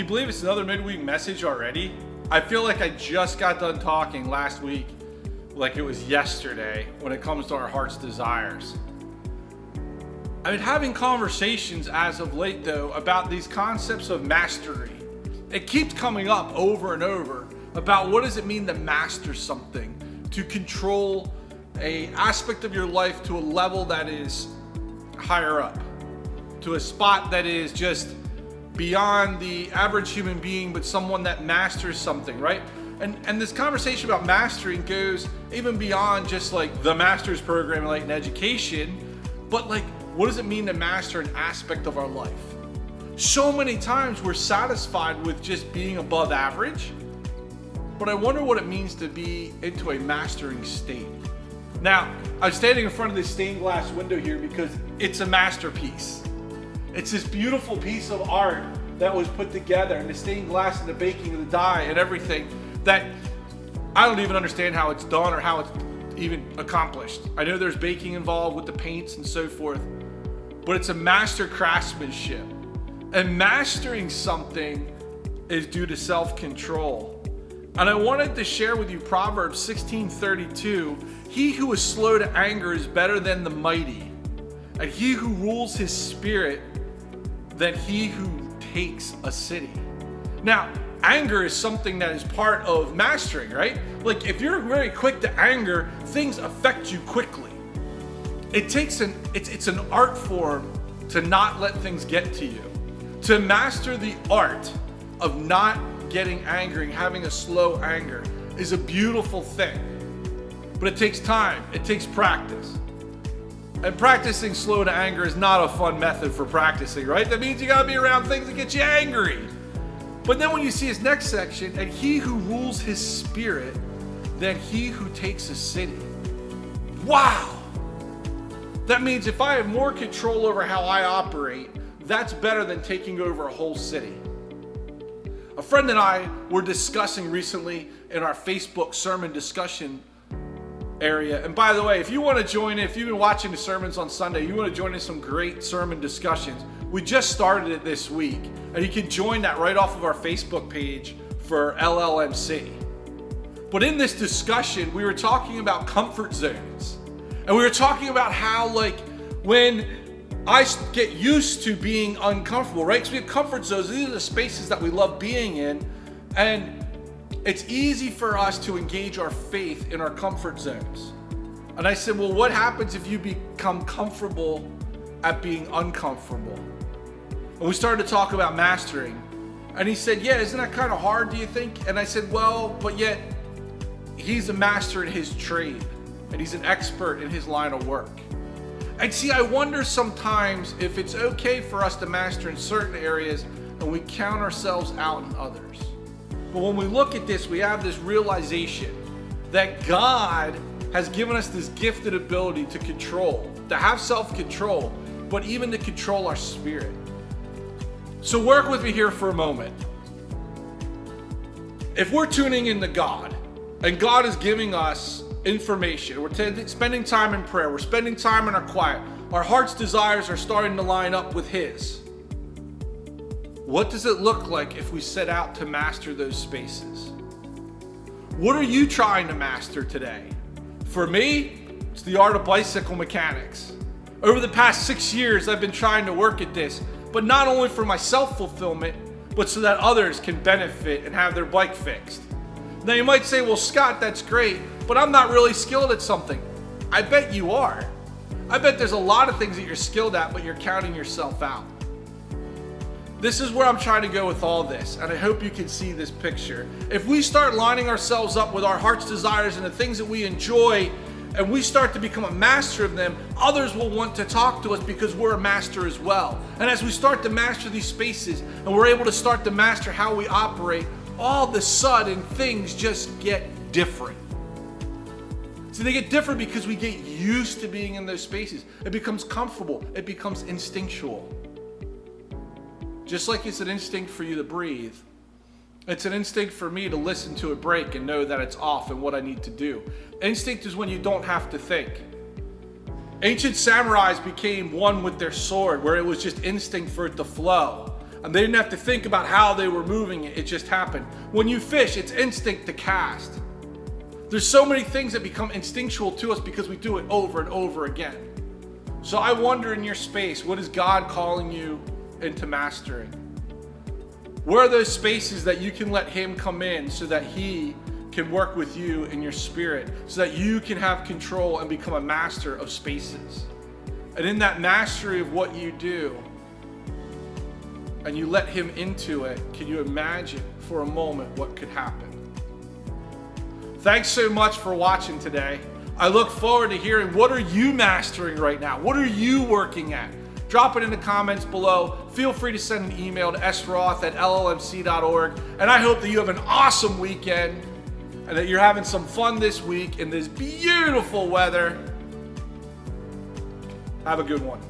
you believe it's another midweek message already? I feel like I just got done talking last week, like it was yesterday, when it comes to our heart's desires. I've been having conversations as of late, though, about these concepts of mastery. It keeps coming up over and over about what does it mean to master something, to control an aspect of your life to a level that is higher up, to a spot that is just beyond the average human being, but someone that masters something, right? And this conversation about mastering goes even beyond just like the master's program, like in education, but like, what does it mean to master an aspect of our life? So many times we're satisfied with just being above average, but I wonder what it means to be into a mastering state. Now, I'm standing in front of this stained glass window here because it's a masterpiece. It's this beautiful piece of art that was put together, and the stained glass and the baking of the dye and everything that I don't even understand how it's done or how it's even accomplished. I know there's baking involved with the paints and so forth, but it's a master craftsmanship. And mastering something is due to self-control. And I wanted to share with you Proverbs 16:32. He who is slow to anger is better than the mighty, and he who rules his spirit than he who takes a city. Now, anger is something that is part of mastering, right? Like if you're very quick to anger, things affect you quickly. It takes it's an art form to not let things get to you. To master the art of not getting angry, having a slow anger is a beautiful thing. But it takes time, it takes practice. And practicing slow to anger is not a fun method for practicing, right? That means you gotta be around things that get you angry. But then when you see his next section, and he who rules his spirit, than he who takes a city. Wow! That means if I have more control over how I operate, that's better than taking over a whole city. A friend and I were discussing recently in our Facebook sermon discussion area. And by the way, if you want to join in, if you've been watching the sermons on Sunday, you want to join in some great sermon discussions, we just started it this week. And you can join that right off of our Facebook page for LLMC. But in this discussion, we were talking about comfort zones. And we were talking about how, like, when I get used to being uncomfortable, right? Because we have comfort zones. These are the spaces that we love being in. And it's easy for us to engage our faith in our comfort zones. And I said, well, what happens if you become comfortable at being uncomfortable? And we started to talk about mastering. And he said, yeah, isn't that kind of hard, do you think? And I said, well, but yet he's a master in his trade. And he's an expert in his line of work. And see, I wonder sometimes if it's okay for us to master in certain areas and we count ourselves out in others. But when we look at this, we have this realization that God has given us this gifted ability to control, to have self-control, but even to control our spirit. So work with me here for a moment. If we're tuning into God, and God is giving us information, we're spending time in prayer, we're spending time in our quiet, our heart's desires are starting to line up with His. What does it look like if we set out to master those spaces? What are you trying to master today? For me, it's the art of bicycle mechanics. Over the past 6 years, I've been trying to work at this, but not only for my self-fulfillment, but so that others can benefit and have their bike fixed. Now you might say, well, Scott, that's great, but I'm not really skilled at something. I bet you are. I bet there's a lot of things that you're skilled at, but you're counting yourself out. This is where I'm trying to go with all this, and I hope you can see this picture. If we start lining ourselves up with our heart's desires and the things that we enjoy, and we start to become a master of them, others will want to talk to us because we're a master as well. And as we start to master these spaces, and we're able to start to master how we operate, all of a sudden things just get different. So they get different because we get used to being in those spaces. It becomes comfortable. It becomes instinctual. Just like it's an instinct for you to breathe, it's an instinct for me to listen to a break and know that it's off and what I need to do. Instinct is when you don't have to think. Ancient samurais became one with their sword, where it was just instinct for it to flow. And they didn't have to think about how they were moving it. It just happened. When you fish, it's instinct to cast. There's so many things that become instinctual to us because we do it over and over again. So I wonder in your space, what is God calling you into mastering? Where are those spaces that you can let Him come in so that He can work with you in your spirit, so that you can have control and become a master of spaces? And in that mastery of what you do, and you let Him into it, can you imagine for a moment what could happen? Thanks so much for watching today. I look forward to hearing, what are you mastering right now? What are you working at? Drop it in the comments below. Feel free to send an email to sroth@llmc.org. And I hope that you have an awesome weekend and that you're having some fun this week in this beautiful weather. Have a good one.